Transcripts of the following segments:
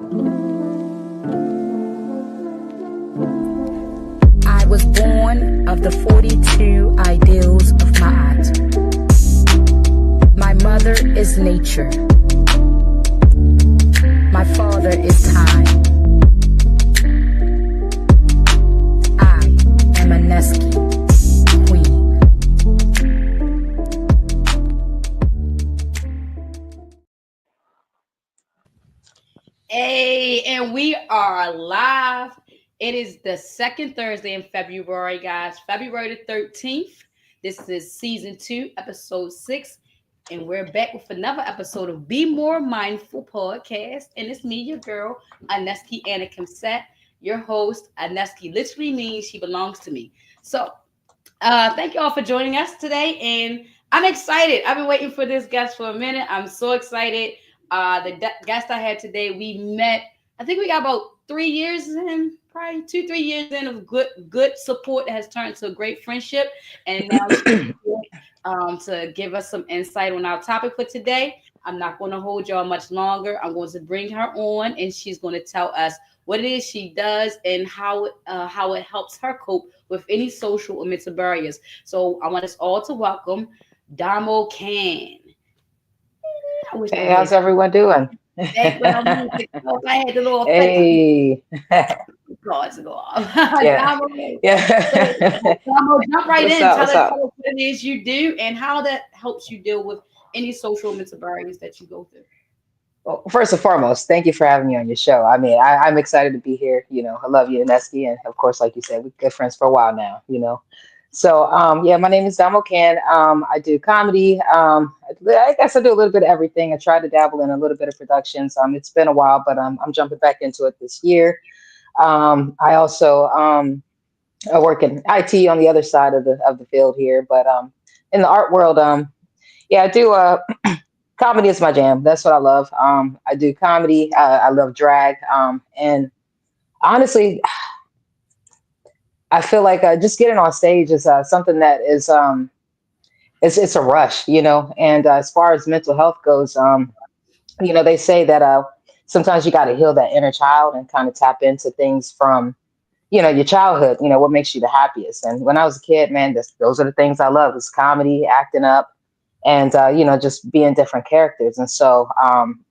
I was born of the 42 ideals of Ma'at. My mother is nature. My father is time. I am a Neski queen. Hey, and we are live. It is the second Thursday in February, guys. February the 13th. This is season 2, episode 6. And we're back with another episode of Be More Mindful podcast. And it's me, your girl, Aneski Anna Kimset, your host. Aneski literally means she belongs to me. So thank you all for joining us today. And I'm excited. I've been waiting for this guest for a minute. I'm so excited. The guest I had today, we met, I think we got about 3 years in, probably 2-3 years in of good support that has turned to a great friendship. And now she's to give us some insight on our topic for today. I'm not going to hold y'all much longer. I'm going to bring her on, and she's going to tell us what it is she does and how it helps her cope with any social or mental barriers. So I want us all to welcome DOMO CANN. Hey, how's everyone doing? Background music. Oh, I had the little Hey. cards go off. Yeah. DOMO, jump right What's in. up? Tell us what it is you do and how that helps you deal with any social mental barriers that you go through. Well, first and foremost, thank you for having me on your show. I mean, I'm excited to be here. You know, I love you, Neski, and of course, like you said, we're good friends for a while now. You know, so yeah, my name is DOMO CANN. I do comedy. I guess I do a little bit of everything. I try to dabble in a little bit of productions. It's been a while, but I'm jumping back into it this year. I also I work in IT on the other side of the field here, but in the art world, yeah, I do. Comedy is my jam. That's what I love. I do comedy. I love drag. And honestly, I feel like just getting on stage is something that is it's a rush, you know. And as far as mental health goes, you know, they say that sometimes you got to heal that inner child and kind of tap into things from, you know, your childhood. You know, what makes you the happiest. And when I was a kid, man, those are the things I love: is comedy, acting up, and you know, just being different characters. And so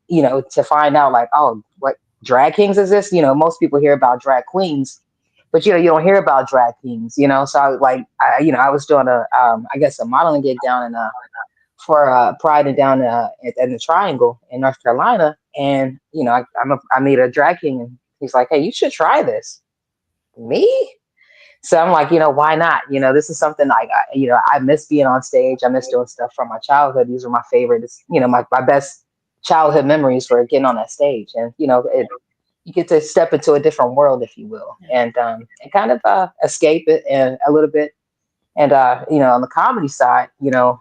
you know, to find out like, oh, what drag kings exist, you know, most people hear about drag queens, but you know, you don't hear about drag kings, you know. So you know, I was doing I guess a modeling gig down in for Pride and down in the Triangle in North Carolina. And you know, I meet a drag king, and he's like, hey, you should try this. Me? So I'm like, you know, why not? You know, this is something you know, I miss being on stage. I miss doing stuff from my childhood. These are my favorites. You know, my best childhood memories were getting on that stage. And, you know, you get to step into a different world, if you will, and kind of escape it a little bit. And, you know, on the comedy side, you know,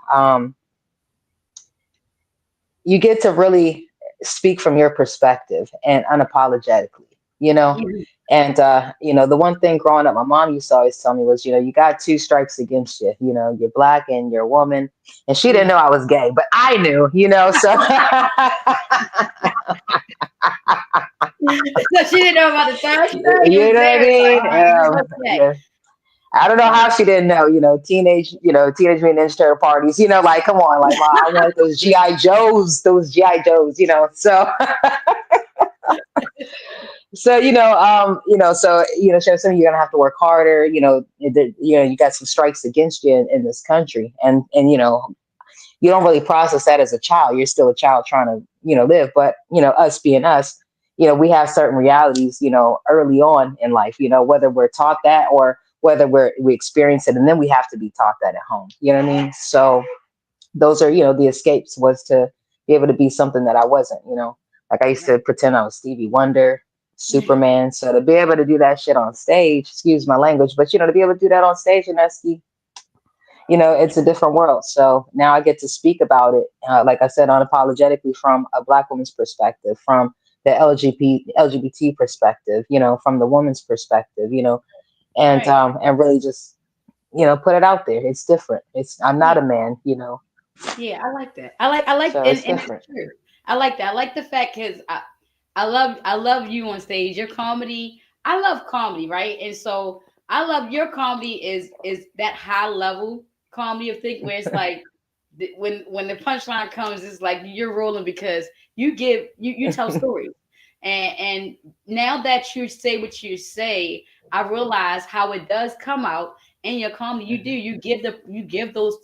you get to really speak from your perspective and unapologetically, you know. And you know, the one thing growing up, my mom used to always tell me was, you know, you got 2 strikes against you. You know, you're black and you're a woman. And she didn't know I was gay, but I knew, you know. So, So she didn't know about the third strike. you know what I mean? Yeah. I don't know how she didn't know. You know, teenage Mutant Ninja Turtle parties. You know, like, come on, like, wow, I wanted those GI Joes, You know, so. So so you're gonna have to work harder. You know, you know, you got some strikes against you in this country, and you know, you don't really process that as a child. You're still a child trying to, you know, live. But you know, us being us, you know, we have certain realities, you know, early on in life. You know, whether we're taught that or whether we experience it, and then we have to be taught that at home. You know what I mean? So those are, you know, the escapes was to be able to be something that I wasn't. You know, like I used to pretend I was Stevie Wonder, Superman. So to be able to do that shit on stage, excuse my language, but you know, to be able to do that on stage and you know, it's a different world. So now I get to speak about it, like I said, unapologetically from a Black woman's perspective, from the LGBT perspective, you know, from the woman's perspective, you know, and really just, you know, put it out there. It's different. I'm not a man, you know. Yeah, I like that. I like, So and it's different. it's true. I like that. I like the fact because I love you on stage. Your comedy, I love comedy, right? And so I love your comedy is that high level comedy of thing where it's like when the punchline comes, it's like you're rolling because you tell stories. And now that you say what you say, I realize how it does come out in your comedy. You give those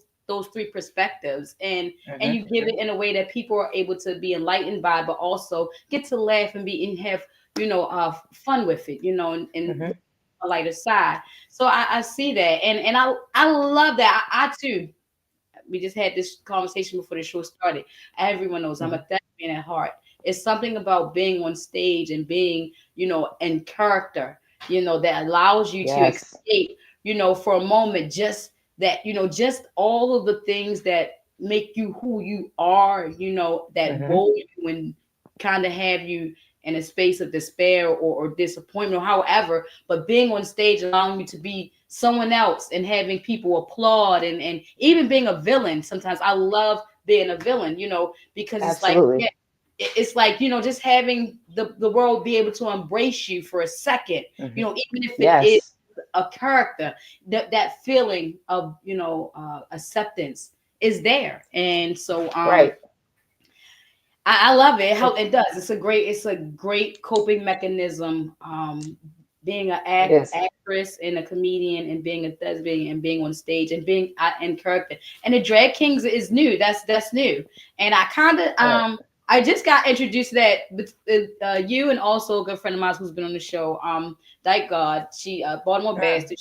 three perspectives, and Mhm, you give it in a way that people are able to be enlightened by, but also get to laugh and have fun with it, and mhm. a lighter side. So I see that, and I love that. I too, we just had this conversation before the show started. Everyone knows I'm Mhm. a thespian at heart. It's something about being on stage and being, in character, that allows you to Yes. escape, for a moment, just that, just all of the things that make you who you are, that Mhm. mold you and kind of have you in a space of despair or disappointment or however, but being on stage allowing you to be someone else and having people applaud and even being a villain. Sometimes I love being a villain, because it's like, yeah, Absolutely. it's like, just having the world be able to embrace you for a second, Mhm. even if it is Yes. a character, that feeling of, acceptance is there. And so Right. I love it how It, it does. It's a great coping mechanism. Being an it is. actress and a comedian and being a thespian and being on stage and being in character. And the Drag Kings is new. That's new. And I kind of Right. I just got introduced to that with you and also a good friend of mine who's been on the show. Dyke God. She Baltimore Mm. Bastard.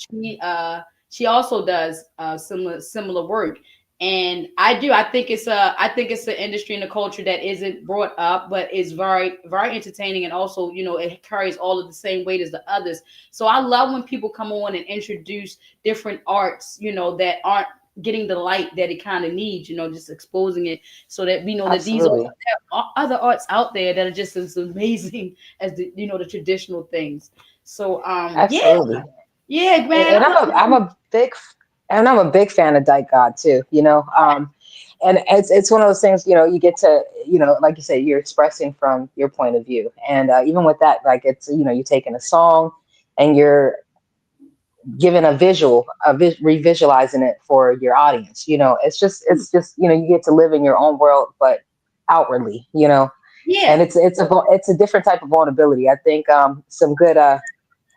She also does similar work. And I think it's an industry and a culture that isn't brought up, but is very very entertaining, and also it carries all of the same weight as the others. So I love when people come on and introduce different arts, that aren't getting the light that it kind of needs, just exposing it so that we know that Absolutely. there are other arts out there that are just as amazing as the traditional things. So yeah, Absolutely. yeah, man, And I love I'm a big fan of Dyke God too, and it's one of those things, you get to, like you said, you're expressing from your point of view. And even with that, like, it's, you're taking a song and you're giving a visual, revisualizing it for your audience. It's just, you get to live in your own world, but outwardly, and yeah. it's a different type of vulnerability. I think some good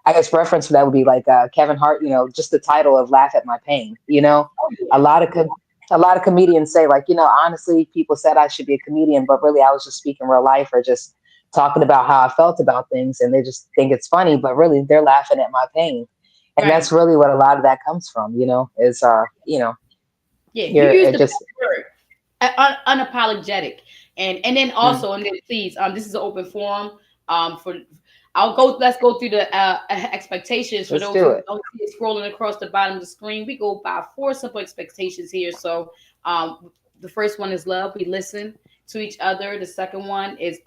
I guess reference for that would be like Kevin Hart, just the title of "Laugh at My Pain." Oh A yeah. lot of a lot of comedians say, like, honestly, people said I should be a comedian, but really I was just speaking real life or just talking about how I felt about things, and they just think it's funny, but really they're laughing at my pain. And that's Right. really what a lot of that comes from, is Yeah, you you're use it the just best word, unapologetic, and then mm, also, and then please, this is an open forum. For I'll go. Let's go through the expectations for let's those do who it. don't see it scrolling across the bottom of the screen. We go by four simple expectations here. So, the first one is love. We listen to each other. The second one is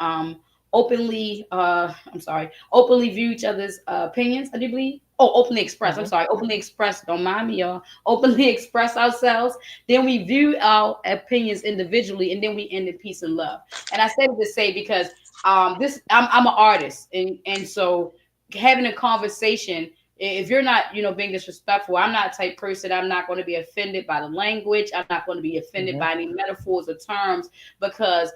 openly view each other's opinions. I do believe. Oh, openly express. I'm Hmm. sorry, openly express. Don't mind me, y'all. Openly express ourselves. Then we view our opinions individually, and then we end in peace and love. And I said it to say because this I'm an artist, and so having a conversation. If you're not, being disrespectful, I'm not a type person. I'm not going to be offended by the language. I'm not going to be offended Hmm. by any metaphors or terms because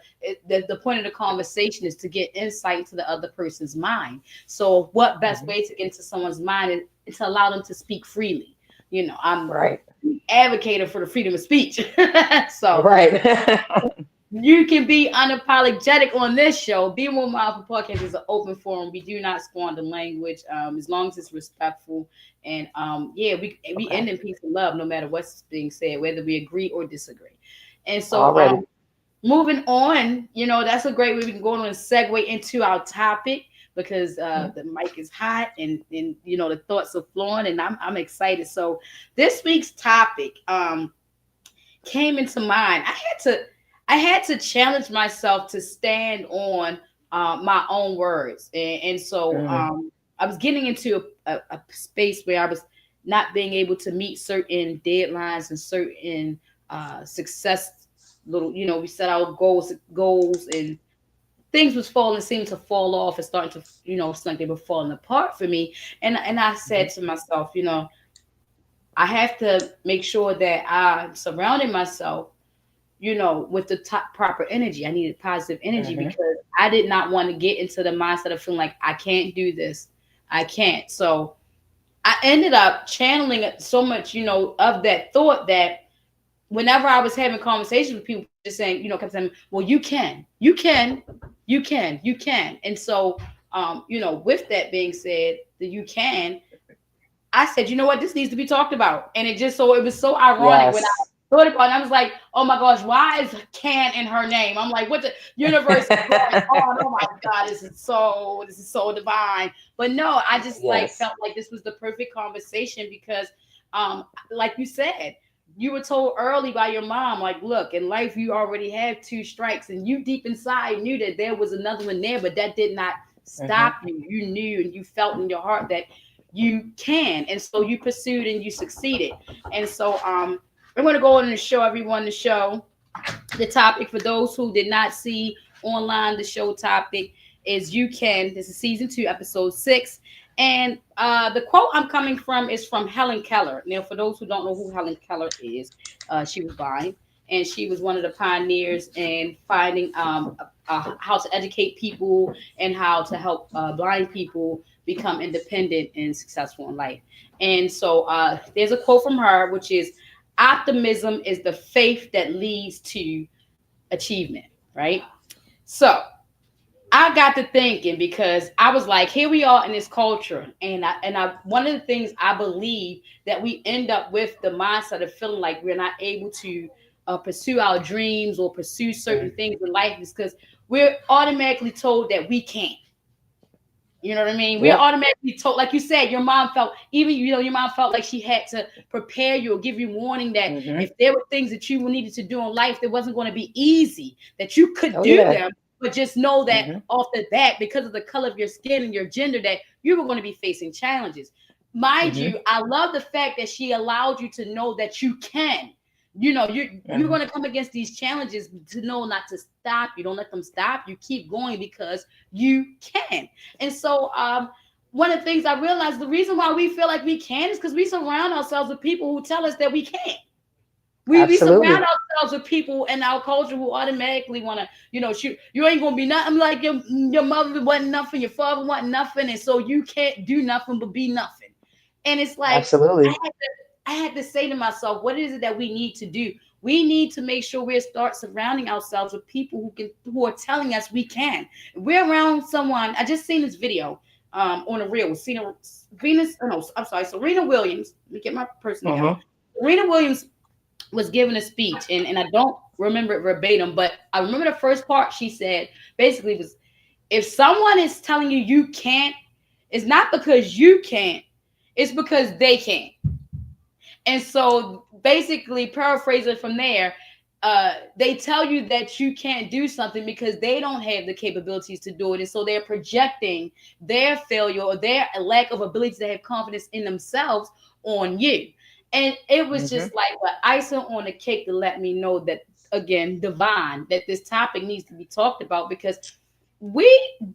the point of the conversation is to get insight into the other person's mind. So, what best Hmm. way to get into someone's mind is to allow them to speak freely. I'm Right. advocating for the freedom of speech. So Right. you can be unapologetic on this show. Be More Mindful Podcast is an open forum. We do not squander language, as long as it's respectful. And yeah, we Okay. end in peace and love, no matter what's being said, whether we agree or disagree. And so, Already. moving on, that's a great way we can go on and segue into our topic because Mhm. the mic is hot and the thoughts are flowing, and I'm excited. So this week's topic came into mind. I had to challenge myself to stand on my own words, and so Mm. I was getting into a space where I was not being able to meet certain deadlines and certain success. We set our goals and things was falling, seemed to fall off and starting to, it's like they were falling apart for me. And I said to myself, I have to make sure that I'm surrounding myself, with the top proper energy. I needed positive energy Mm-hmm. because I did not want to get into the mindset of feeling like I can't do this. I can't. So I ended up channeling so much, of that thought that whenever I was having conversations with people, just saying, kept saying, well, you can. And so, with that being said, the you can, I said, you know what, this needs to be talked about. And it was so ironic when I Yes. thought about it. I was like, oh my gosh, why is can in her name? I'm like, what the universe is going on? Oh my God, this is so divine. But no, I just like Yes. felt like this was the perfect conversation because like you said, you were told early by your mom, like, look, in life you already have two strikes, and you deep inside knew that there was another one there, but that did not Mm-hmm. stop you. You knew and you felt in your heart that you can, and so you pursued and you succeeded. And so I'm going to go on and show everyone the topic. For those who did not see online, the show topic is you can. This is season 2, episode 6. And the quote I'm coming from is from Helen Keller. Now, for those who don't know who Helen Keller is, she was blind, and she was one of the pioneers in finding how to educate people and how to help blind people become independent and successful in life. And so there's a quote from her, which is, optimism is the faith that leads to achievement, right? So I got to thinking because I was like, here we are in this culture, and I one of the things I believe that we end up with the mindset of feeling like we're not able to pursue our dreams or pursue certain things in life is because we're automatically told that we can't. You know what I mean? We're Yep. automatically told, like you said, your mom felt, even, your mom felt like she had to prepare you or give you warning that Mm-hmm. if there were things that you needed to do in life that wasn't going to be easy, that you could Oh do yeah. them, but just know that Mm-hmm. off the bat, because of the color of your skin and your gender, that you were going to be facing challenges. Mind Mm-hmm. you, I love the fact that she allowed you to know that you can. You're Mm-hmm. going to come against these challenges to know not to stop. You don't let them stop. You keep going because you can. And so one of the things I realized, the reason why we feel like we can is because we surround ourselves with people who tell us that we can't. We surround Absolutely. ourselves with people in our culture who automatically want to, shoot, you ain't gonna be nothing like your mother wasn't nothing, your father wasn't nothing, and so you can't do nothing but be nothing. And it's like I Absolutely. had to, I had to say to myself, what is it that we need to do? We need to make sure we start surrounding ourselves with people who are telling us we can. We're around someone. I just seen this video on a reel with Serena Williams. Let me get my person together. Mm-hmm. Serena Williams was giving a speech, and I don't remember it verbatim, but I remember the first part she said basically was, if someone is telling you you can't, it's not because you can't, it's because they can't. And so basically paraphrasing from there, they tell you that you can't do something because they don't have the capabilities to do it. And so they're projecting their failure or their lack of ability to have confidence in themselves on you. And it was Mm-hmm. just like the icing on the cake to let me know that, again, divine, that this topic needs to be talked about because we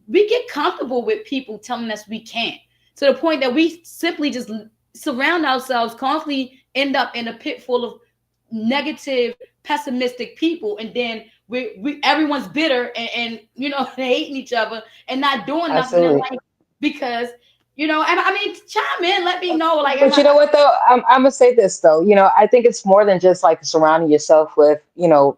we get comfortable with people telling us we can't, to the point that we simply just surround ourselves, constantly end up in a pit full of negative, pessimistic people, and then we everyone's bitter and they hating each other and not doing nothing in Absolutely. life because and I mean, chime in, let me know, like, am But I? you know what though? I'm gonna say this though. I think it's more than just like surrounding yourself with,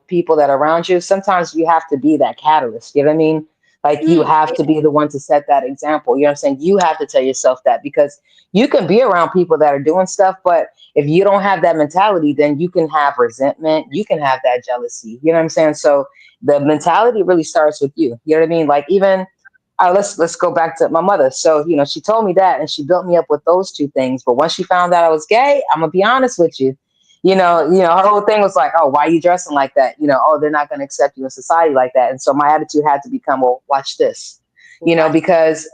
people that are around you. Sometimes you have to be that catalyst. You know what I mean? Like you have to be the one to set that example. You know what I'm saying? You have to tell yourself that because you can be around people that are doing stuff, but if you don't have that mentality, then you can have resentment. You can have that jealousy. You know what I'm saying? So the mentality really starts with you. You know what I mean? Like even let's go back to my mother. So she told me that, and she built me up with those two things. But once she found out I was gay, I'm gonna be honest with you. Her whole thing was like, oh, why are you dressing like that? Oh, they're not gonna accept you in society like that. And so my attitude had to become, well, watch this. Right. Because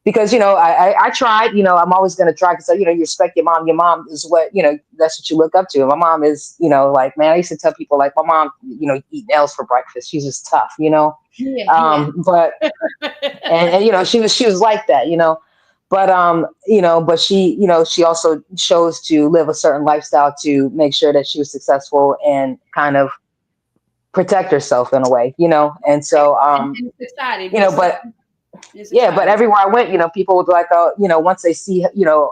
because I tried. I'm always going to try because you respect your mom. Your mom is what that's what you look up to. My mom is like, man, I used to tell people like my mom eat nails for breakfast. She's just tough. Yeah, yeah. But and she was like that. But she also chose to live a certain lifestyle to make sure that she was successful and kind of protect herself in a way. And so In society, but in yeah, but society. everywhere I went, people would be like, oh, once they see,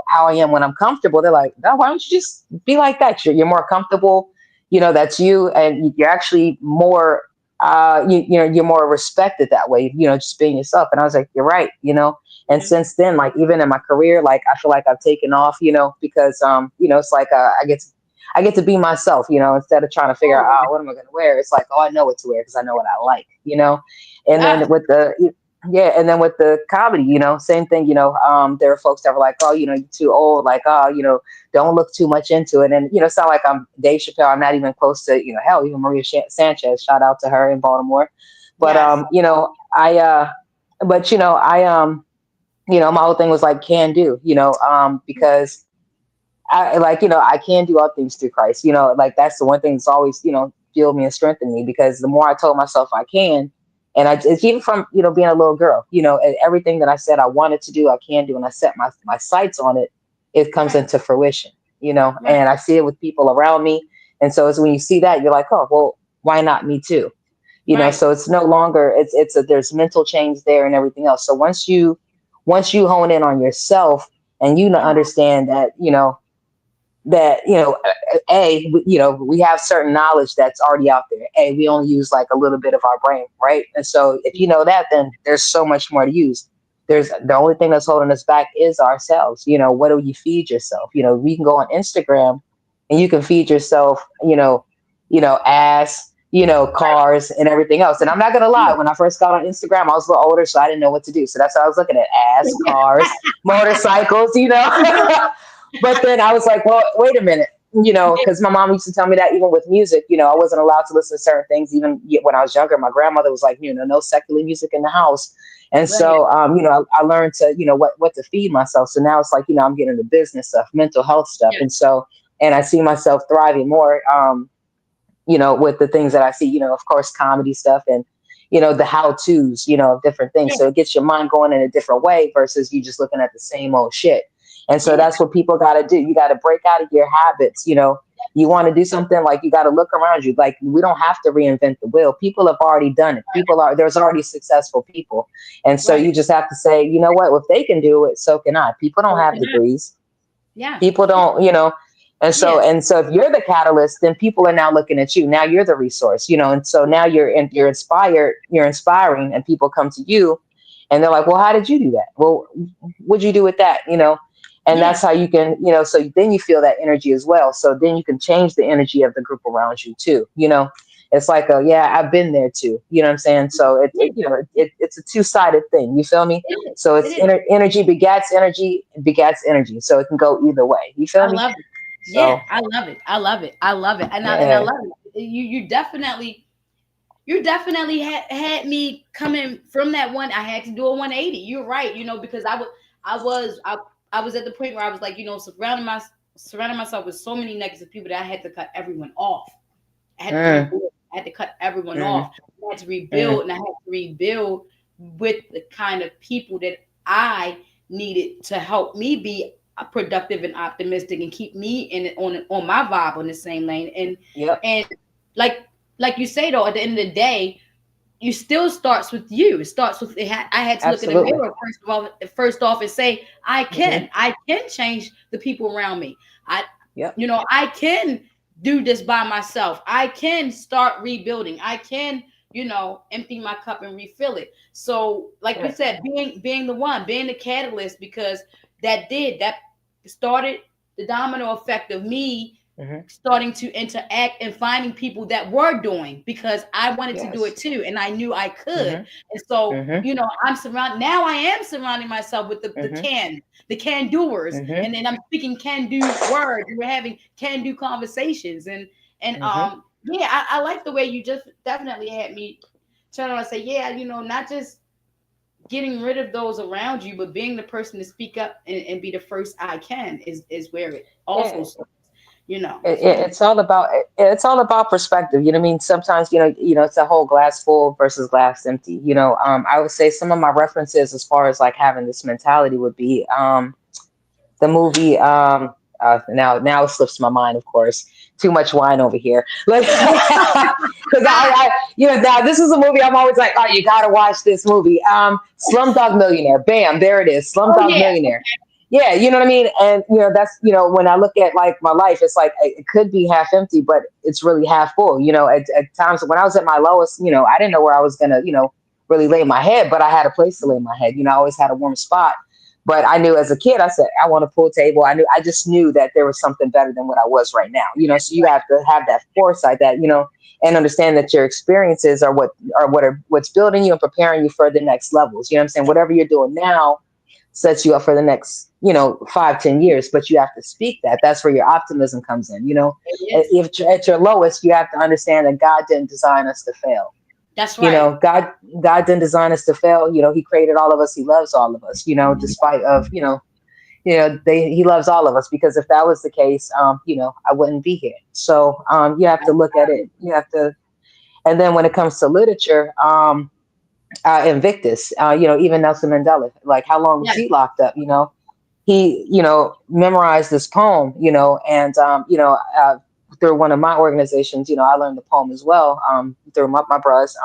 how I am when I'm comfortable, they're like, no, why don't you just be like that? You're more comfortable, that's you. And you're actually more, you're more respected that way, just being yourself. And I was like, you're right. And Mhm. since then, like, even in my career, like, I feel like I've taken off, because, it's like, I get to be myself, instead of trying to figure out, Always. oh, what am I going to wear? It's like, oh, I know what to wear because I know what I like. And Ah, then with the, yeah, and then with the comedy, same thing. There are folks that were like, "Oh, you're too old." Like, "Oh, don't look too much into it." And it's not like I'm Dave Chappelle. I'm not even close to, hell, even Maria Sanchez. Shout out to her in Baltimore. But yes. my whole thing was like, can do, because I like, I can do all things through Christ. Like that's the one thing that's always, fueled me and strengthened me because the more I told myself I can, and it's even from, being a little girl, and everything that I said I wanted to do, I can do, and I set my sights on it, it comes Right. into fruition, Right. and I see it with people around me. And so it's when you see that, you're like, oh, well, why not me too? Right. So it's no longer, there's mental change there and everything else. So once you hone in on yourself and Yeah. understand that, that we have certain knowledge that's already out there. We only use like a little bit of our brain, right? And so if you know that, then there's so much more to use. There's the only thing that's holding us back is ourselves. What do you feed yourself? We can go on Instagram and you can feed yourself, ass, Right. cars and everything else. And I'm not gonna lie, when I first got on Instagram, I was a little older, so I didn't know what to do. So that's what I was looking at: ass, cars, motorcycles, But then I was like, well, wait a minute, Yeah. because my mom used to tell me that even with music, I wasn't allowed to listen to certain things. Even when I was younger, my grandmother was like, no secular music in the house. And Right. so, I learned to, what to feed myself. So now it's like, I'm getting the business stuff, mental health stuff. Yeah. And so, and I see myself thriving more, with the things that I see, of course, comedy stuff and, the how to's, of different things. Yeah. So it gets your mind going in a different way versus you just looking at the same old shit. And so Yeah. that's what people got to do. You got to break out of your habits. You want to do something, like, you got to look around you. Like, we don't have to reinvent the wheel. People have already done it. There's already successful people. And so Right. you just have to say, you know what, if they can do it, so can I. People don't So have can I. degrees. Yeah. People don't, and so Yeah. and so if you're the catalyst, then people are now looking at you. Now you're the resource, and so now you're inspired, you're inspiring, and people come to you and they're like, well, how did you do that? Well, what'd you do with that? And Yeah. that's how you can, so then you feel that energy as well. So then you can change the energy of the group around you too. It's like, yeah, I've been there too. You know what I'm saying? So Yeah. it's a two-sided thing. You feel me? It is. So It it's is. energy begats energy. So it can go either way. You feel I me? love it. So Yeah, I love it. I love it. I love it. And I yeah. love it. You definitely had me coming from that one. I had to do a 180. You're right, because I was at the point where I was like, surrounding myself with so many negative people that I had to cut everyone off. I had to Mm, rebuild. I had to cut everyone mm, off. I had to mm, rebuild, and I had to rebuild with the kind of people that I needed to help me be productive and optimistic and keep me on my vibe on the same lane. And yep. and like like you say though, at the end of the day, you still starts with you. It starts with I had to look in the Absolutely. mirror first off and say Hmm. I can change the people around me. I Yep. I can do this by myself. I can start rebuilding. I can empty my cup and refill it. So like you Right. said, being the one, being the catalyst, because that started the domino effect of me Hmm. starting to interact and finding people that were doing, because I wanted to do it Yes. too and I knew I could. Hmm. And so, Hmm. I am surrounding myself with Hmm. the can doers, Hmm. and then I'm speaking can do words. We're having can do conversations, and Hmm. yeah, I like the way you just definitely had me turn on and say, yeah, not just getting rid of those around you, but being the person to speak up and be the first I can is where it also Yeah. starts, you know. So It's all about perspective. You know what I mean? Sometimes it's a whole glass full versus glass empty. I would say some of my references as far as like having this mentality would be the movie. Now it slips my mind. Of course, too much wine over here. Like, because now this is a movie I'm always like, oh, you gotta watch this movie. Slumdog Millionaire. Bam, there it is. oh Slumdog yeah, Millionaire. Yeah, you know what I mean? And that's when I look at like my life, it's like it could be half empty, but it's really half full. At times when I was at my lowest, I didn't know where I was gonna, really lay my head, but I had a place to lay my head. I always had a warm spot. But I knew as a kid, I said, I want a pool table. I just knew that there was something better than what I was right now. So you have to have that foresight that, and understand that your experiences what's building you and preparing you for the next levels. You know what I'm saying? Whatever you're doing now sets you up for the next, 5, 10 years, but you have to speak that. That's where your optimism comes in. it is. If at your lowest, you have to understand that God didn't design us to fail. That's right. God didn't design us to fail. He created all of us. He loves all of us, despite of, he loves all of us, because if that was the case, I wouldn't be here. So, you have to look at it. You have to, and then when it comes to literature, Invictus, even Nelson Mandela, like how long was Yeah. he locked up? He, memorized this poem, and, through one of my organizations, I learned the poem as well, through my bros.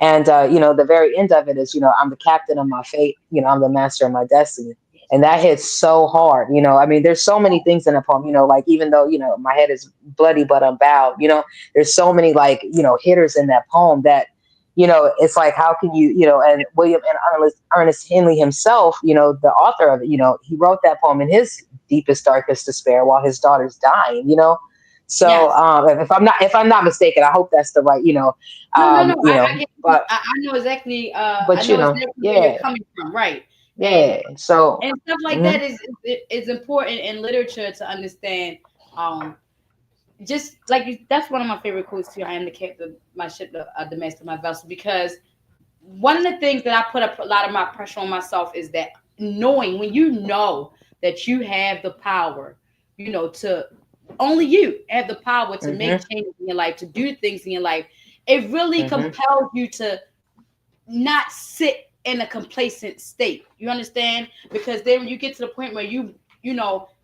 And, the very end of it is, I'm the captain of my fate, I'm the master of my destiny. And that hits so hard, I mean, there's so many things in the poem, like, even though, my head is bloody, but I'm bowed, there's so many like, hitters in that poem that, it's like, how can you, and William and Ernest Henley himself, the author of it, he wrote that poem in his deepest, darkest despair while his daughter's dying. So, Yes. if I'm not mistaken, I hope that's the right, No. but, I know exactly. I but, know exactly where you're yeah, coming from, right? And yeah. So, stuff like mhm, that is important in literature to understand. Um, just like that's one of my favorite quotes too. I am the captain of my ship, the master of my vessel. Because one of the things that I put up a lot of my pressure on myself is that knowing when you know that you have the power, to only you have the power to make mhm, changes in your life, to do things in your life. It really mhm, compels you to not sit in a complacent state. You understand? Because then when you get to the point where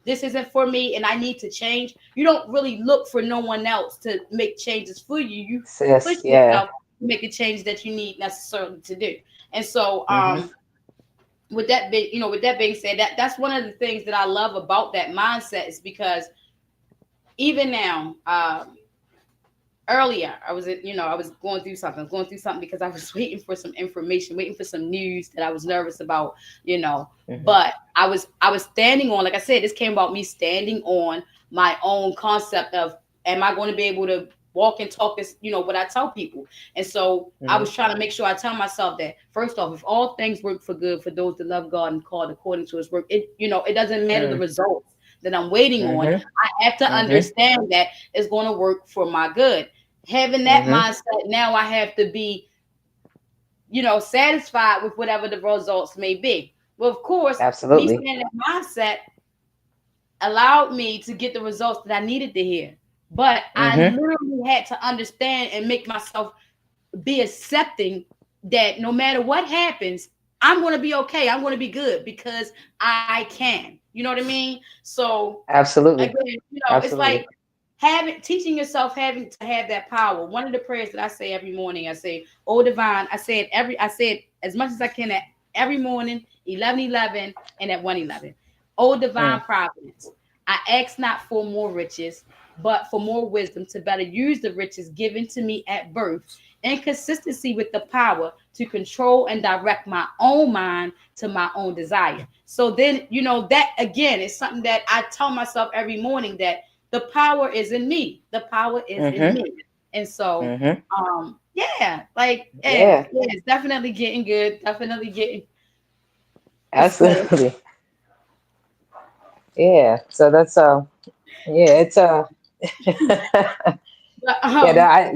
this isn't for me and I need to change, you don't really look for no one else to make changes for you. You push sis, yeah, yourself to make the change that you need necessarily to do. And so mhm, with that being said, that's one of the things that I love about that mindset, is because even now, earlier I was going through something because I was waiting for some information, waiting for some news that I was nervous about, mhm, but I was standing on, like I said, this came about me standing on my own concept of, am I going to be able to walk and talk this, what I tell people. And so I mhm, was trying to make sure I tell myself that, first off, if all things work for good for those that love God and called according to his work, it doesn't matter the mhm, results that I'm waiting on. mhm, I have to mhm, understand that it's going to work for my good. Having that mhm. mindset, now I have to be, satisfied with whatever the results may be. Well, of course, me Absolutely. saying that mindset allowed me to get the results that I needed to hear. But I Mhm. literally had to understand and make myself be accepting that no matter what happens, I'm going to be okay. I'm going to be good because I can. You know what I mean? So again, Absolutely. it's like Absolutely. teaching yourself having to have that power. One of the prayers that I say every morning, I say, "Oh divine," I say it as much as I can at every morning, 11:11, and at 1:11. Oh divine Mm. providence, I ask not for more riches, but for more wisdom to better use the riches given to me at birth, and consistency with the power to control and direct my own mind to my own desire. So then, that again is something that I tell myself every morning, that the power is in me. The power is in Mhm. me. And so, Mhm. yeah, like, Yeah. it's definitely getting good. Definitely getting it's flowing. Absolutely. Yeah. So yeah, it's yeah, But, I,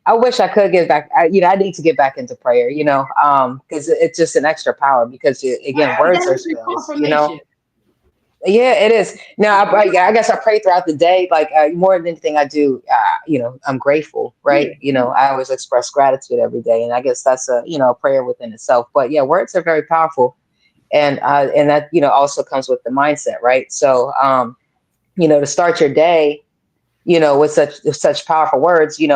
I wish I could get back. I need to get back into prayer, because it's just an extra power. Because again, words That are is a spells. confirmation. Yeah, it is. Now, I guess I pray throughout the day. Like more than anything, I do. I'm grateful, right? Yeah. I always express gratitude every day, and I guess that's a prayer within itself. But yeah, words are very powerful, and that also comes with the mindset, right? So, to start your day, with such powerful words, you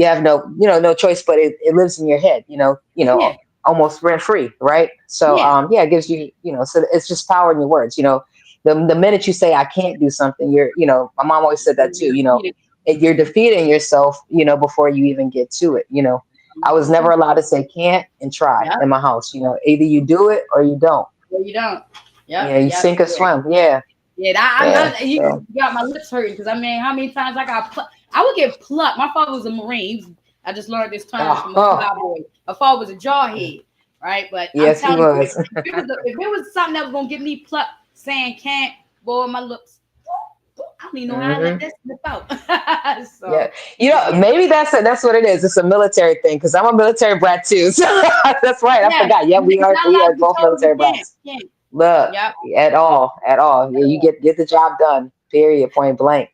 have no choice, but it lives in your head, Yeah. almost rent free, right? So Yeah. yeah, it gives you, so it's just power in your words. The minute you say I can't do something, my mom always said that too. You're defeating yourself, before you even get to it. I was never allowed to say can't and try Yep. in my house. Either you do it or you don't. Well, you don't. Yep. Yeah, you Yep. sink or Yeah. swim. Yeah, Yeah, yeah. you So got my lips hurting because I mean, how many times I got I would get plucked. My father was a Marine. I just learned this term from a oh, cowboy. My father was a jawhead, right? But I'm yes, he telling you, was. if it was something that was gonna get me plucked, saying can't, boy, my lips. I don't even know how I let Hmm. that slip out. Yeah, So, but yeah, maybe that's what it is. It's a military thing because I'm a military brat too. So that's right. I yeah, forgot. Yeah, we you're are not we allowed are to be both told you military can't. brats. Can't. Look, Yep. at all. Yeah, you get the job done. Period. Point blank.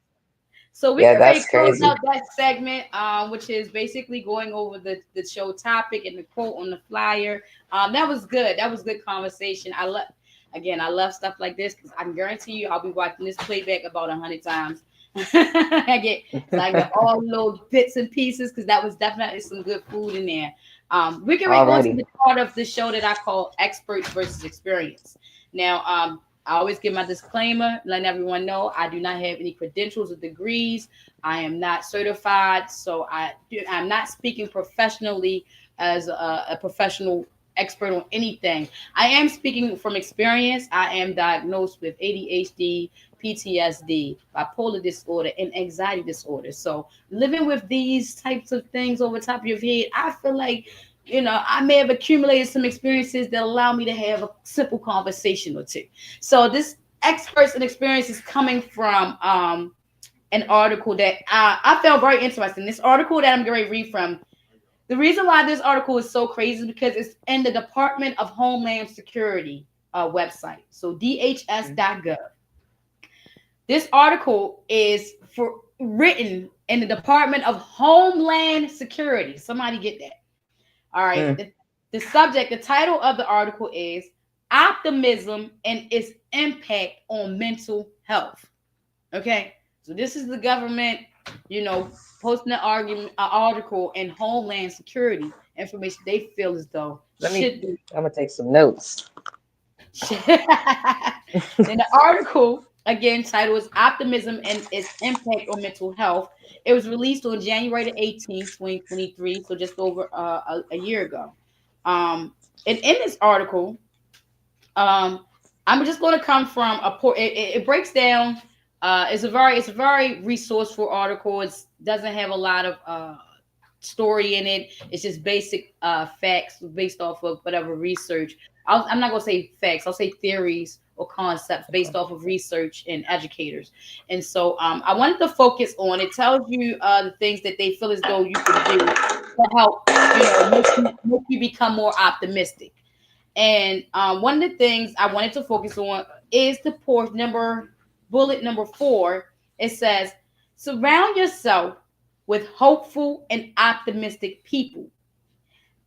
So we Yeah, can ready that's to close crazy. out that segment, which is basically going over the show topic and the quote on the flyer. That was good. That was good conversation. I love stuff like this because I can guarantee you I'll be watching this playback about 100 times. I get all little bits and pieces because that was definitely some good food in there. We can go into Already. the part of the show that I call experts versus experience. Now, I always give my disclaimer, letting everyone know I do not have any credentials or degrees. I am not certified, so I'm not speaking professionally as a professional expert on anything. I am speaking from experience. I am diagnosed with ADHD, PTSD, bipolar disorder, and anxiety disorder. So living with these types of things over top of your head, I feel like I may have accumulated some experiences that allow me to have a simple conversation or two. So this experts and experience is coming from an article that I found very interesting. This article that I'm going to read from. The reason why this article is so crazy is because it's in the Department of Homeland Security website. So DHS.gov. This article is written in the Department of Homeland Security. Somebody get that. All right. Mm. The subject, the title of the article is Optimism and Its Impact on Mental Health. Okay. So this is the government, posting an article in Homeland Security information they feel as though Let me. should be. I'm gonna take some notes. Then the article, again, title is Optimism and Its Impact on Mental Health. It was released on January the 18th, 2023, so just over a year ago. And in this article, I'm just going to come from it breaks down. It's a very resourceful article. It doesn't have a lot of story in it. It's just basic facts based off of whatever research. I'm not gonna say facts. I'll say theories or concepts based Okay. off of research and educators. And so I wanted to focus on. It tells you the things that they feel as though you can do to help make you become more optimistic. And one of the things I wanted to focus on is the bullet number 4. It says, surround yourself with hopeful and optimistic people.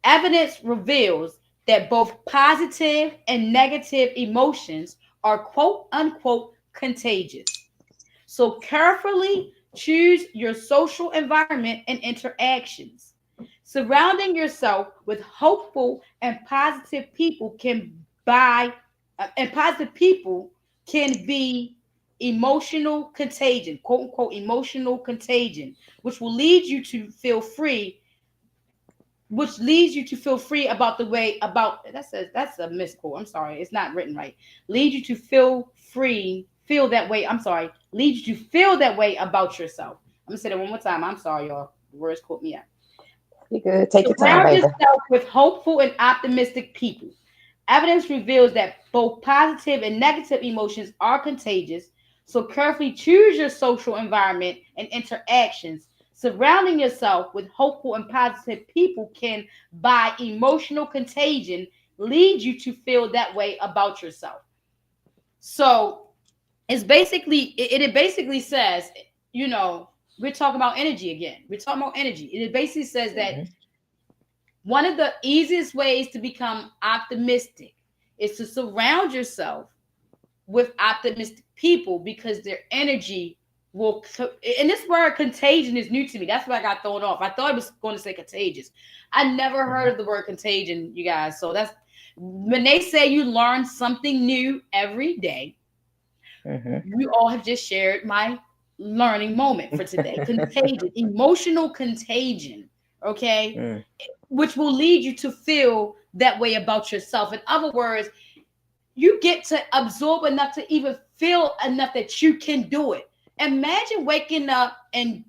Evidence reveals that both positive and negative emotions are quote unquote contagious. So carefully choose your social environment and interactions. Surrounding yourself with hopeful and positive people and positive people can be emotional contagion, quote unquote emotional contagion, which will lead you to feel free, about the way about that's a misquote. I'm sorry, it's not written right. Lead you to feel that way. I'm sorry, lead you to feel that way about yourself. I'm gonna say that one more time. I'm sorry, y'all. The words caught me out. You good? Take your time, Surround baby. yourself with hopeful and optimistic people. Evidence reveals that both positive and negative emotions are contagious, so carefully choose your social environment and interactions. Surrounding yourself with hopeful and positive people can, by emotional contagion, lead you to feel that way about yourself. So it basically says, we're talking about energy again. We're talking about energy. It basically says that Mm-hmm. one of the easiest ways to become optimistic is to surround yourself with optimistic people because their energy will. And this word contagion is new to me. That's why I got thrown off. I thought I was going to say contagious. I never heard of the word contagion, you guys. So that's when they say you learn something new every day. Mm-hmm. You all have just shared my learning moment for today. Contagion, emotional contagion. Okay, Mm. which will lead you to feel that way about yourself. In other words, you get to absorb enough to even feel enough that you can do it. Imagine waking up and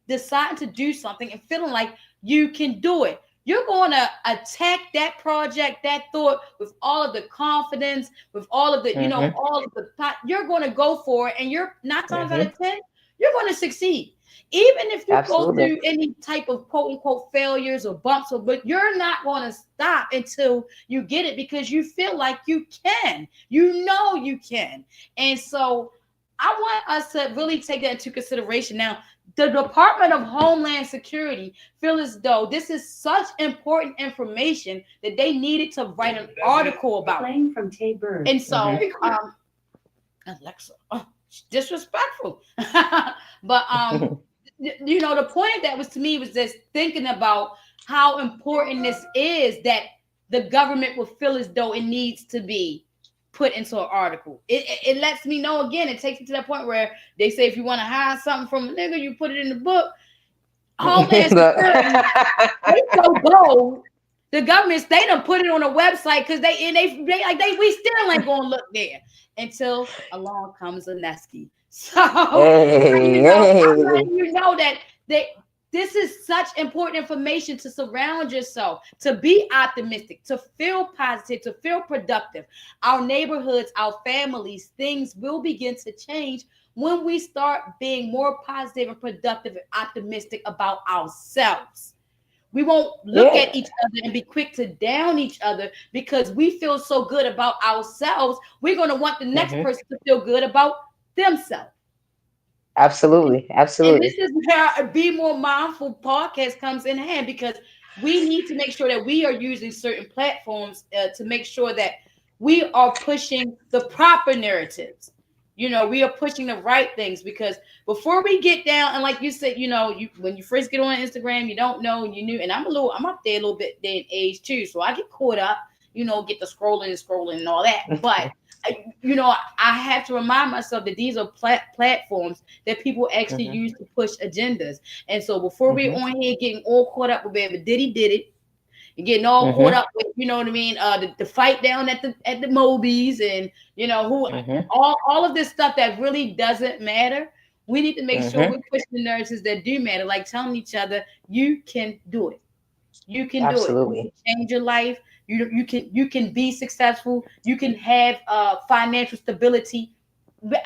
deciding to do something and feeling like you can do it. You're going to attack that project, that thought with all of the confidence, with all of the, Mm-hmm. all of the pot. You're going to go for it, and you're 9 times out Mm-hmm. of 10, you're going to succeed. Even if you go Absolutely. through any type of quote unquote failures or bumps, but you're not going to stop until you get it because you feel like you can. You know you can. And so I want us to really take that into consideration. Now, the Department of Homeland Security feel as though this is such important information that they needed to write an article about it. Playing from Tay Bird. And so, Mm-hmm. Alexa, disrespectful. But the point of that was to me was just thinking about how important this is that the government will feel as though it needs to be put into an article. It lets me know again. It takes me to that point where they say if you want to hide something from a nigga, you put it in the book. Homeland Security, they so bold. The government, they done put it on a website because we still ain't gonna look there until along comes a Nesky. So Hey, I'm hey. letting you know that this is such important information to surround yourself, to be optimistic, to feel positive, to feel productive. Our neighborhoods, our families, things will begin to change when we start being more positive and productive and optimistic about ourselves. We won't look Yeah. at each other and be quick to down each other because we feel so good about ourselves. We're going to want the next Mm-hmm. person to feel good about themselves. Absolutely. And this Absolutely. is where a Be More Mindful podcast comes in hand because we need to make sure that we are using certain platforms to make sure that we are pushing the proper narratives. We are pushing the right things because before we get down and like you said, when you first get on Instagram, you don't know and you knew, and I'm up there a little bit in age too, so I get caught up, get the scrolling and all that, but I have to remind myself that these are platforms that people actually Mm-hmm. use to push agendas. And so before we're Mm-hmm. on here getting all caught up with whatever Diddy did it, and getting all caught Mm-hmm. up with, you know what I mean, the fight down at the Mobies and who Mm-hmm. all of this stuff that really doesn't matter. We need to make sure Mm-hmm. we're pushing the narratives that do matter, like telling each other, you can do it. You can do it. You can Absolutely. change your life. You can be successful. You can have financial stability.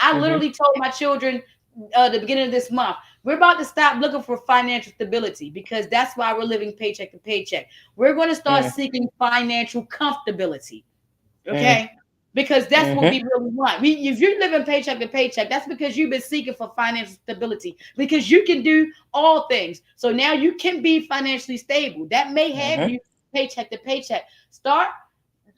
I Mm-hmm. literally told my children the beginning of this month, we're about to stop looking for financial stability because that's why we're living paycheck to paycheck. We're going to start seeking financial comfortability. Mm-hmm. Okay. Because that's what Mm-hmm. we really want. If you're living paycheck to paycheck, that's because you've been seeking for financial stability because you can do all things. So now you can be financially stable. That may have Mm-hmm. you paycheck to paycheck. Start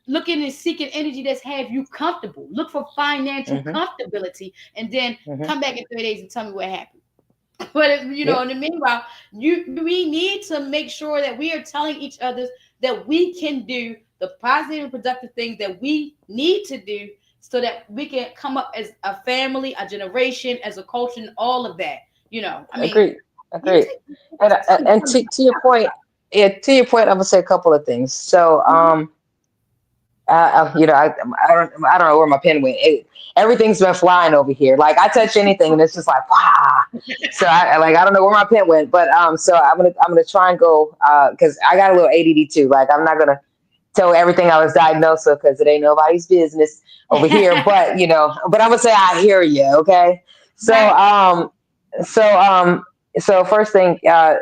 looking and seeking energy that's have you comfortable. Look for financial Mm-hmm. comfortability and then Mm-hmm. come back in 3 days and tell me what happened. But Yep. in the meanwhile, we need to make sure that we are telling each other that we can do the positive and productive things that we need to do so that we can come up as a family, a generation, as a culture, and all of that. I mean, Agreed. you Agreed. take And to your point, yeah, to your point, I'm gonna say a couple of things. So, I don't know where my pen went. Everything's been flying over here. Like I touch anything, and it's just like wow. So I don't know where my pen went, but so I'm gonna try and go because I got a little ADD too. Like I'm not gonna tell everything I was diagnosed with because it ain't nobody's business over here. But I'm gonna say I hear you. Okay. So right. so So first thing, a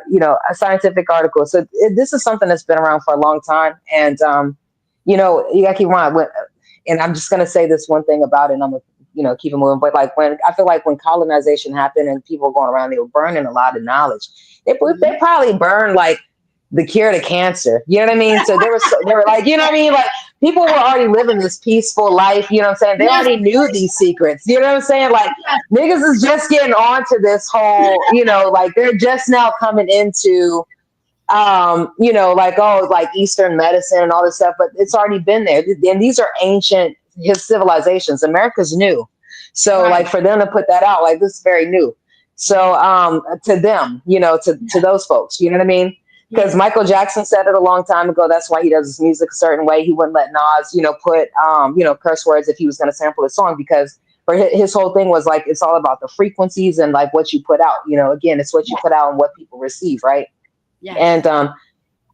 scientific article. So this is something that's been around for a long time, and you got to keep in mind. And I'm just gonna say this one thing about it, and I'm gonna keep it moving. But like when I feel like when colonization happened and people were going around, they were burning a lot of knowledge. They probably burned like the cure to cancer. You know what I mean? So they were like, you know what I mean? Like people were already living this peaceful life. You know what I'm saying? They Yes, already knew these secrets. You know what I'm saying? Like yes, niggas is just getting onto this whole, like they're just now coming into like like Eastern medicine and all this stuff, but it's already been there. And these are ancient his civilizations. America's new. So right. like for them to put that out, like this is very new. So to them, to those folks, you know what I mean? Because Yeah, Michael Jackson said it a long time ago. That's why he does his music a certain way. He wouldn't let Nas, put curse words if he was going to sample a song because for his whole thing was like it's all about the frequencies and like what you put out. Again, it's what you put out and what people receive, right? yes, And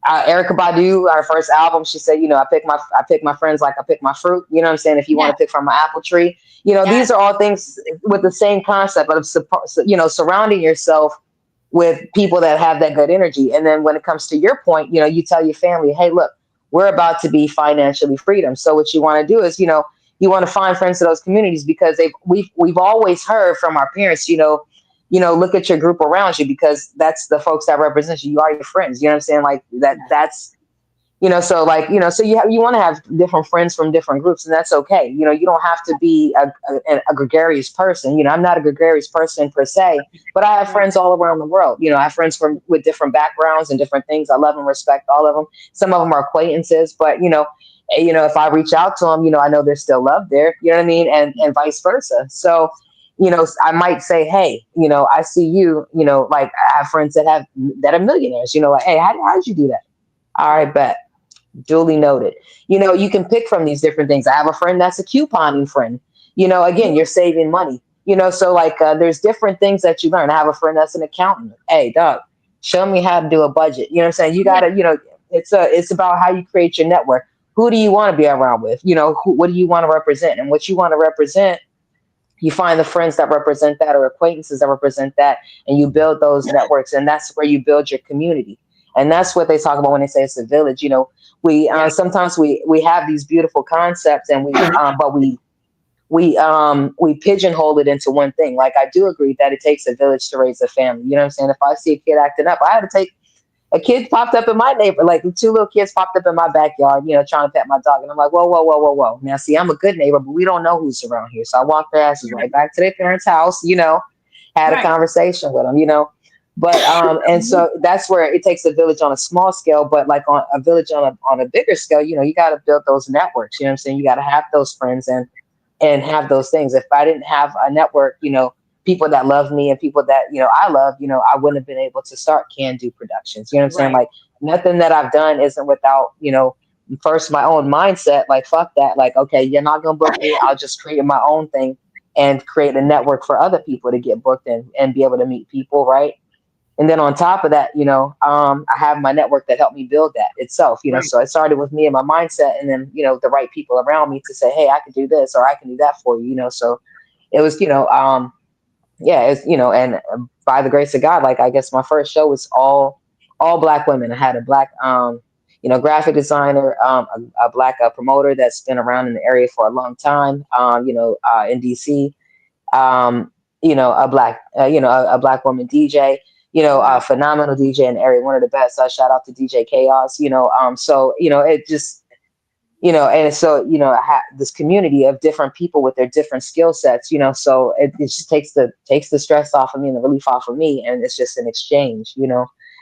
Erica Badu, our first album, she said, I pick my friends like I pick my fruit. You know what I'm saying? If you want yes, to pick from my apple tree, yes, these are all things with the same concept of surrounding yourself with people that have that good energy. And then when it comes to your point, you tell your family, hey, look, we're about to be financially freedom. So what you want to do is, you want to find friends to those communities because we've always heard from our parents, look at your group around you because that's the folks that represent you. You are your friends. You know what I'm saying? Like that's so like so you want to have different friends from different groups, and that's okay. You don't have to be a gregarious person. I'm not a gregarious person per se, but I have right, friends all around the world. I have friends from with different backgrounds and different things. I love and respect all of them. Some of them are acquaintances, but if I reach out to them, I know there's still love there. You know what I mean, and vice versa. So I might say, hey, I see you, like I have friends that are millionaires, like, hey, how did you do that? All right, bet. Duly noted. You can pick from these different things. I have a friend that's a couponing friend. Again, you're saving money. So like there's different things that you learn. I have a friend that's an accountant. Hey, dog, show me how to do a budget. You know what I'm saying? You yeah, gotta, it's about how you create your network. Who do you want to be around with? What do you want to represent? And what you want to represent, you find the friends that represent that or acquaintances that represent that, and you build those networks, and that's where you build your community. And that's what they talk about when they say it's a village. We yeah, sometimes we have these beautiful concepts, and we pigeonhole it into one thing. Like I do agree that it takes a village to raise a family. You know what I'm saying? If I see a kid acting up, I had to take a kid popped up in my neighbor, like two little kids popped up in my backyard, trying to pet my dog. And I'm like, whoa, whoa, whoa, whoa, whoa. Now, see, I'm a good neighbor, but we don't know who's around here. So I walked their asses right back to their parents' house, had a right. conversation with them. But and Mhm. so that's where it takes a village on a small scale, but like on a village on a bigger scale, you got to build those networks. You know what I'm saying? You got to have those friends and have those things. If I didn't have a network, people that love me and people that I love, I wouldn't have been able to start Can Do Productions. You know what I'm saying? Right, Like nothing that I've done isn't without first my own mindset. Like fuck that. Like okay, you're not gonna book me. I'll just create my own thing and create a network for other people to get booked and be able to meet people, right? And then on top of that, I have my network that helped me build that itself. right, So it started with me and my mindset, and then the right people around me to say, hey, I can do this or I can do that for you. So it was yeah, it's and by the grace of God, like I guess my first show was all black women. I had a black graphic designer, a black promoter that's been around in the area for a long time, in DC, a black a black woman DJ, a right, phenomenal DJ in the area, one of the best. Shout out to DJ Chaos, so it just and so I have this community of different people with their different skill sets, so it just takes the stress off of me and the relief off of me, and it's just an exchange.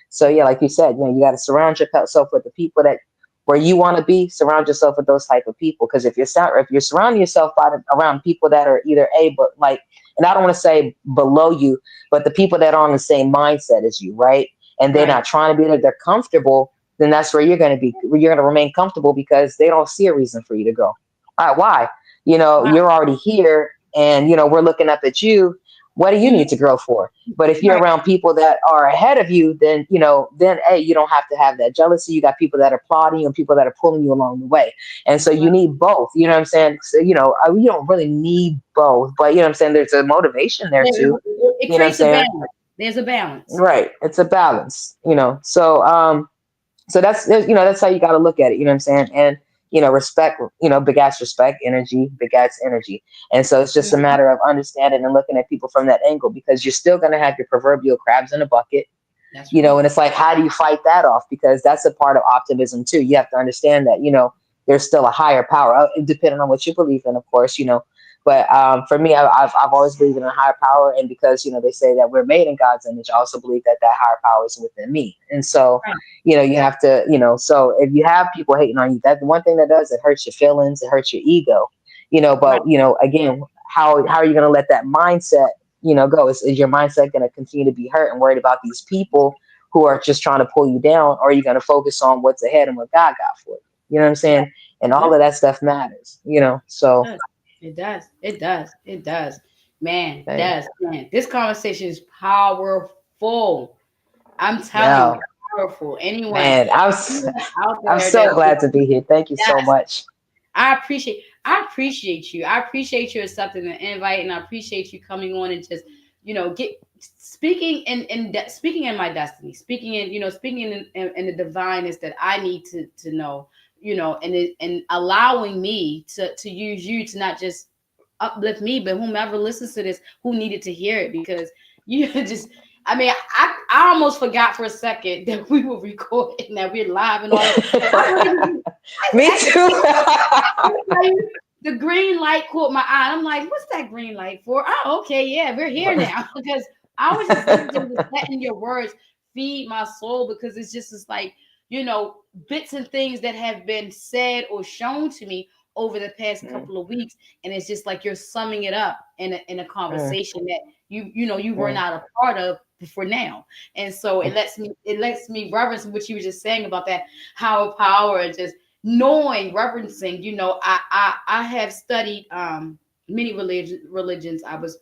So yeah, like you said, you got to surround yourself with the people that where you want to be. Surround yourself with those type of people, because if you're surrounding yourself around people that are either but like, and I don't want to say below you, but the people that are on the same mindset as you, right? And they're right, not trying to be there, they're comfortable, then that's where you're going to be. You're going to remain comfortable because they don't see a reason for you to go. All right, why? right. You're already here, and we're looking up at you. What do you Mhm. need to grow for? But if you're Right, around people that are ahead of you, then then hey, you don't have to have that jealousy. You got people that are applauding you and people that are pulling you along the way, and so you right. need both. You know what I'm saying? So you don't really need both, but you know what I'm saying. There's a motivation there It, too. it, it You know what I'm creates a saying? balance. There's a balance. Right. It's a balance, so that's how you got to look at it, you know what I'm saying? And respect, begats respect, energy begats energy. And so it's just a Mhm. matter of understanding and looking at people from that angle, because you're still going to have your proverbial crabs in a bucket. That's right. And it's like, how do you fight that off? Because that's a part of optimism too. You have to understand that, there's still a higher power, depending on what you believe in, of course, but for me, I've always believed in a higher power. And because, they say that we're made in God's image, I also believe that that higher power is within me. And so, Right. you have to, so if you have people hating on you, that's the one thing that does, it hurts your feelings, it hurts your ego, Right. but, again, how are you going to let that mindset, go? Is your mindset going to continue to be hurt and worried about these people who are just trying to pull you down? Or are you going to focus on what's ahead and what God got for you? You know what I'm Yeah. saying? And all Yeah. of that stuff matters, It so does. It does. It does. It does. Man, hey, does. Man, this conversation is powerful. I'm telling you, yo, powerful. man, Anyone out I'm there so that glad to be here. Thank you so yes, much. I appreciate you. I appreciate you accepting the invite, and I appreciate you coming on and just, get speaking speaking in my destiny, speaking in, speaking in the divineness that I need to know, and allowing me to use you to not just uplift me, but whomever listens to this who needed to hear it, because you just. I mean, I almost forgot for a second that we were recording, that we're live and all that. Me I too. the green light caught my eye. I'm like, what's that green light for? Oh, okay, yeah, we're here now. Because I was just listening, just letting your words feed my soul, because it's like, you know, bits and things that have been said or shown to me over the past Mm, couple of weeks. And it's just like you're summing it up in a mm, conversation that you were mm, not a part of before now. And so it lets me reverence what you were just saying about that higher power, and just knowing, reverencing. I have studied many religions. I was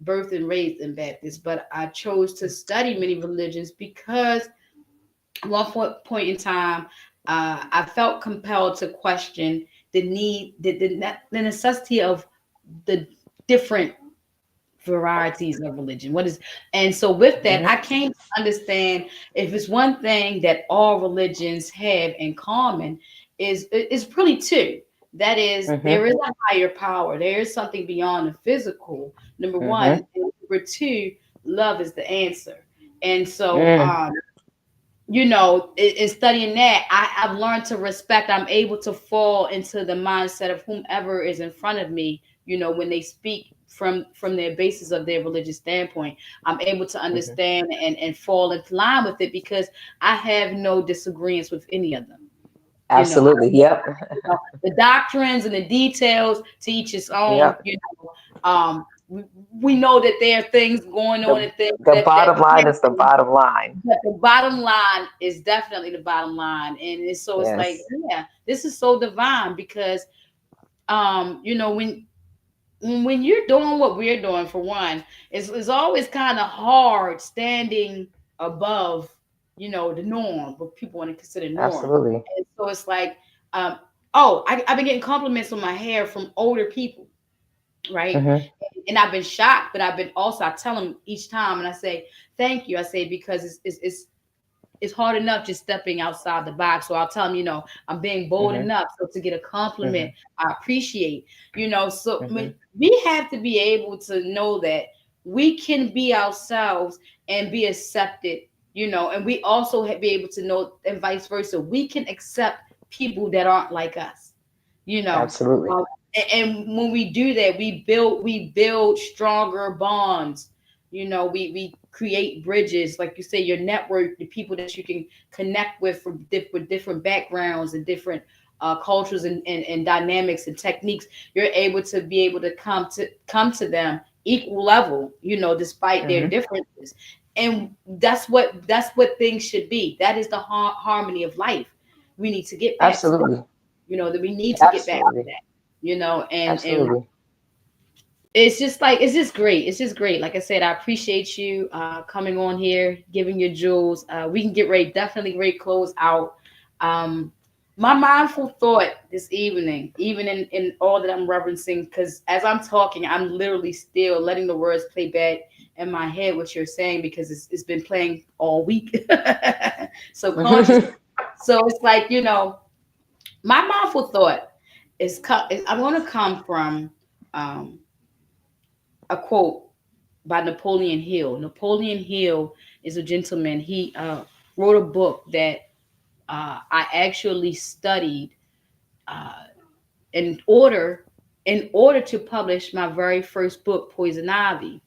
birthed and raised in Baptist, but I chose to study many religions because at one point in time, I felt compelled to question the need, the necessity of the different varieties of religion. And so with that, mhm, I came to understand, if it's one thing that all religions have in common, is really two. That is, mhm, there is a higher power. There is something beyond the physical. Number mhm, one. And number two, love is the answer. And so mm, in studying that, I've learned to respect. I'm able to fall into the mindset of whomever is in front of me. When they speak from their basis of their religious standpoint, I'm able to mhm. understand and fall in line with it, because I have no disagreements with any of them. You know, Absolutely. Yep. the doctrines and the details, to each his own. Yep. We know that there are things going on The and things the that bottom line is the happen, bottom line. but the bottom line is definitely the bottom line. And it's like, Yes. yeah, this is so divine, because when you're doing what we're doing, for one, it's always kind of hard standing above, the norm, what people want to consider norm. Absolutely. And so it's like, um, I've been getting compliments on my hair from older people, right? Mhm, And I've been shocked, but I tell them each time, and I say thank you. I say, because it's hard enough just stepping outside the box. So I'll tell them, I'm being bold mhm, enough. So to get a compliment, mhm, I appreciate. So mhm. when we have to be able to know that we can be ourselves and be accepted, and we also be able to know, and vice versa, we can accept people that aren't like us, you know. Absolutely. Um, and when we do that, we build stronger bonds. We create bridges, like you say, your network, the people that you can connect with from with different backgrounds and different cultures and dynamics and techniques. You're able to come to them equal level, despite their Mhm. differences. And that's what things should be. That is the harmony of life. We need to get back to that. Absolutely. That we need to get back to Absolutely. that. And Absolutely. it's just great. It's just great. Like I said, I appreciate you coming on here, giving your jewels. We can get ready, definitely ready to close out. Um, my mindful thought this evening, even in all that I'm referencing, because as I'm talking, I'm literally still letting the words play back in my head what you're saying because it's been playing all week. So conscious. So it's like, my mindful thought I want to come from um, a quote by Napoleon Hill. Napoleon Hill is a gentleman. He wrote a book that I actually studied uh, in order to publish my very first book, Poison Ivy,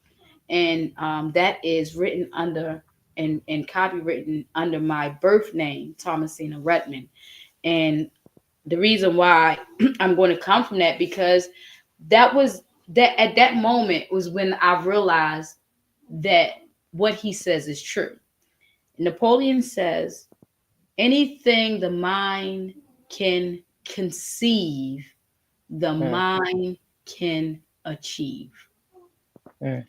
and that is written under and copywritten under my birth name, Thomasina Redmond. And the reason why I'm going to come from that because that was that at that moment was when I realized that what he says is true. Napoleon says anything the mind can conceive, the Mm, mind can achieve. mm,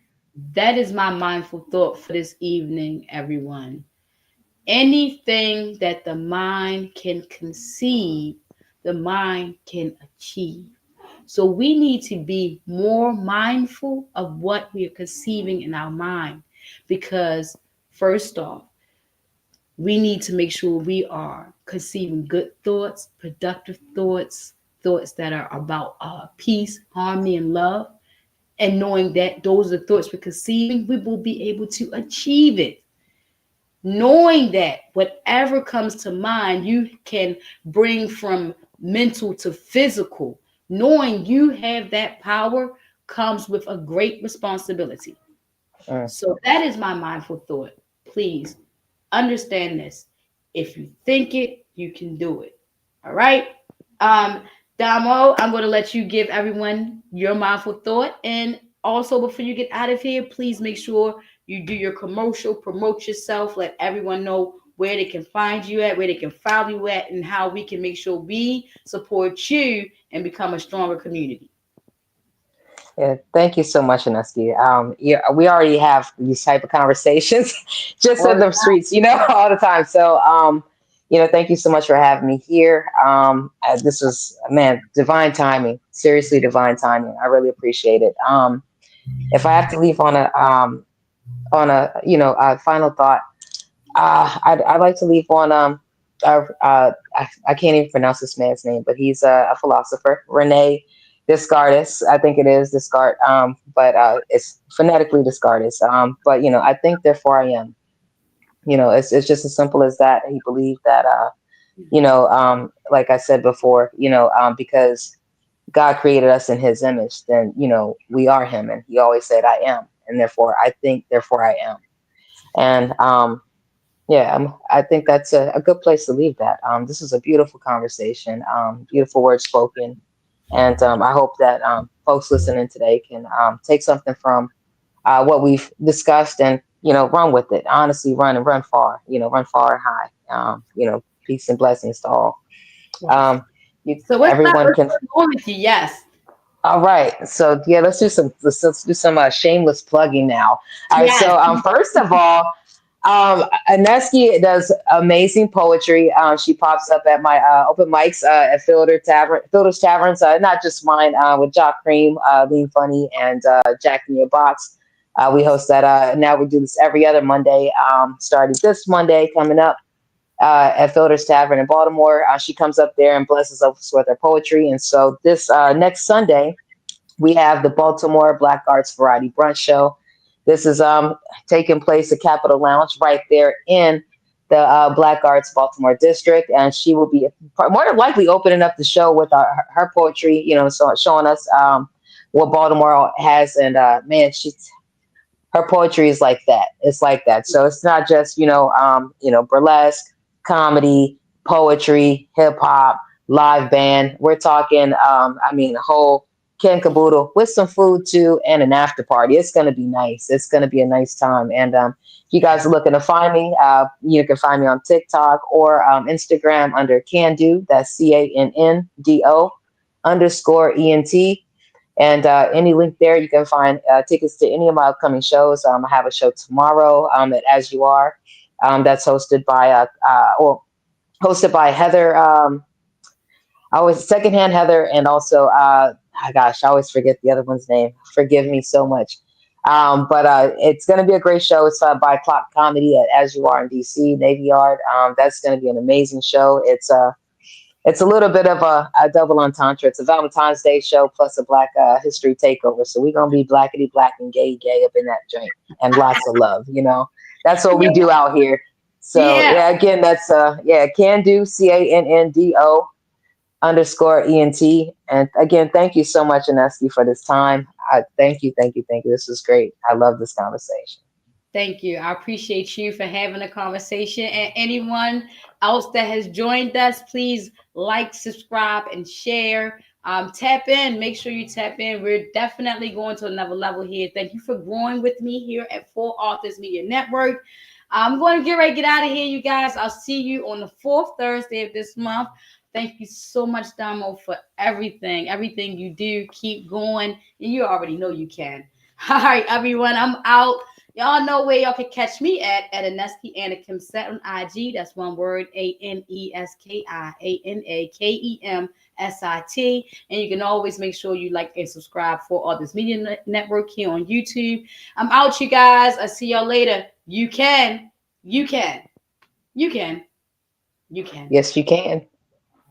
That is my mindful thought for this evening, everyone. Anything that the mind can conceive, the mind can achieve. So we need to be more mindful of what we are conceiving in our mind because, first off, we need to make sure we are conceiving good thoughts, productive thoughts, thoughts that are about peace, harmony, and love. And knowing that those are the thoughts we're conceiving, we will be able to achieve it. Knowing that whatever comes to mind, you can bring from mental to physical. Knowing you have that power comes with a great responsibility. mm. So that is my mindful thought. Please understand this. If you think it, you can do it. All right. Um, Damo, I'm going to let you give everyone your mindful thought. And also, before you get out of here, please make sure you do your commercial, promote yourself, let everyone know where they can find you at, where they can follow you at, and how we can make sure we support you and become a stronger community. Yeah, thank you so much, Anuski. Yeah, we already have these type of conversations just All in the the time. streets, all the time. So, thank you so much for having me here. This was, man, divine timing. Seriously, divine timing. I really appreciate it. If I have to leave on a final thought, I'd like to leave on I can't even pronounce this man's name, but he's a philosopher, Rene Descartes. I think it is Descartes, but it's phonetically Descartes. But I think therefore I am. It's just as simple as that. He believed that like I said before, because God created us in His image, then we are Him, and He always said, "I am," and therefore I think, therefore I am, and yeah, I think that's a good place to leave that. This is a beautiful conversation, beautiful words spoken. And I hope that folks listening today can take something from what we've discussed and, run with it. Honestly, run and run far, run far and high. Peace and blessings to all. Yes. Um, So let's everyone can. going with you. Yes. All right. So yeah, let's do some shameless plugging now. All right. Yes. So first of all, Aneski does amazing poetry. She pops up at my open mics at Fielder's Taverns, not just mine, with Jock Cream, Lean Funny, and Jack in Your Box. We host that. Now we do this every other Monday, starting this Monday coming up at Fielder's Tavern in Baltimore. She comes up there and blesses us with her poetry. And so this next Sunday, we have the Baltimore Black Arts Variety Brunch Show. This is taking place at Capitol Lounge right there in the Black Arts Baltimore district, and she will be more than likely opening up the show with her poetry. So showing us what Baltimore has, and man, she's her poetry is like that. It's like that. So it's not just burlesque, comedy, poetry, hip hop, live band. We're talking, a whole Ken Caboodle with some food too, and an after party. It's gonna be nice. It's gonna be a nice time. And if you guys are looking to find me, you can find me on TikTok or Instagram under Cando. That's CANNDO _ENT. Any link there, you can find tickets to any of my upcoming shows. I have a show tomorrow at As You Are. That's hosted by Heather. I always secondhand Heather, and also, gosh, I always forget the other one's name. Forgive me so much. But it's going to be a great show. It's by Clock Comedy at As You Are in DC, Navy Yard. That's going to be an amazing show. It's a little bit of a double entendre. It's a Valentine's Day show plus a Black History takeover. So we're gonna be blackety black and gay up in that joint, and lots of love. You know, that's what we do out here. So Yeah. yeah, again, that's can do CANNDO_ENT. And again, thank you so much, Ineski, for this time. Thank you. This was great. I love this conversation. Thank you. I appreciate you for having a conversation. And anyone else that has joined us, please like, subscribe, and share. Tap in. Make sure you tap in. We're definitely going to another level here. Thank you for growing with me here at Full Authors Media Network. I'm going to get ready to get out of here, you guys. I'll see you on the fourth Thursday of this month. Thank you so much, Damo, for everything you do. Keep going, and you already know you can. All right, everyone, I'm out. Y'all know where y'all can catch me at Aneski Anakim Set on IG. That's one word, ANESKIANAKEMSIT. And you can always make sure you like and subscribe for Others Media Network here on YouTube. I'm out, you guys. I see y'all later. You can. You can. You can. You can. Yes, you can.